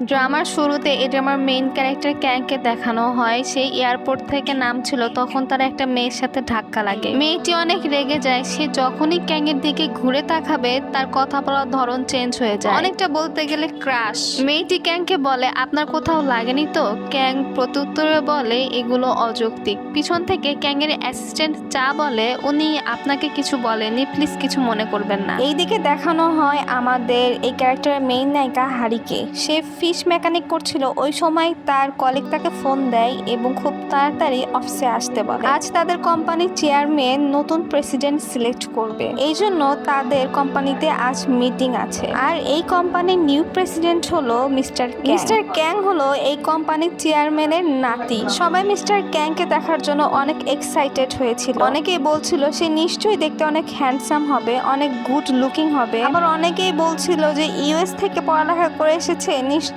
ড্রামার শুরুতে এই ড্রামার main character ক্যাংকে দেখানো হয়। সেই এয়ারপোর্ট থেকে নামছিল, তখন তার একটা মেয়ের সাথে ধাক্কা লাগে। মেয়েটি অনেক রেগে যায়। সে যখনই ক্যাংয়ের দিকে ঘুরে তাকাবে তার কথা বলার ধরন চেঞ্জ হয়ে যায়, অনেকটা বলতে গেলে ক্রাশ। মেয়েটি ক্যাংকে বলে, আপনার কোথাও লাগেনি তো? ক্যাং প্রত্যুত্তরে বলে, এগুলো অযৌক্তিক। পিছন থেকে ক্যাংয়ের অ্যাসিস্ট্যান্ট চা বলে, উনি আপনাকে কিছু বলেনি, প্লিজ কিছু মনে করবেন না। এইদিকে দেখানো হয় আমাদের এই ক্যারেক্টারের মেইন নায়িকা হারিকে। সে ফিশ মেকানিক করছিল, ওই সময় তার কলিগ তাকে ফোন দেয় এবং খুব তাড়াতাড়ি অফিসে আসতে বলে। আজ তাদের কোম্পানির চেয়ারম্যান নতুন প্রেসিডেন্ট সিলেক্ট করবে, এই জন্য তাদের কোম্পানিতে আজ মিটিং আছে। আর এই কোম্পানির নিউ প্রেসিডেন্ট হলো মিস্টার ক্যাং হলো এই কোম্পানির চেয়ারম্যানের নাতি। সবাই মিস্টার ক্যাংকে দেখার জন্য অনেক এক্সাইটেড হয়েছিল। অনেকেই বলছিল সে নিশ্চয়ই দেখতে অনেক হ্যান্ডসাম হবে, অনেক গুড লুকিং হবে। আবার অনেকেই বলছিল যে ইউএস থেকে পড়ালেখা করে এসেছে, নিশ্চয়ই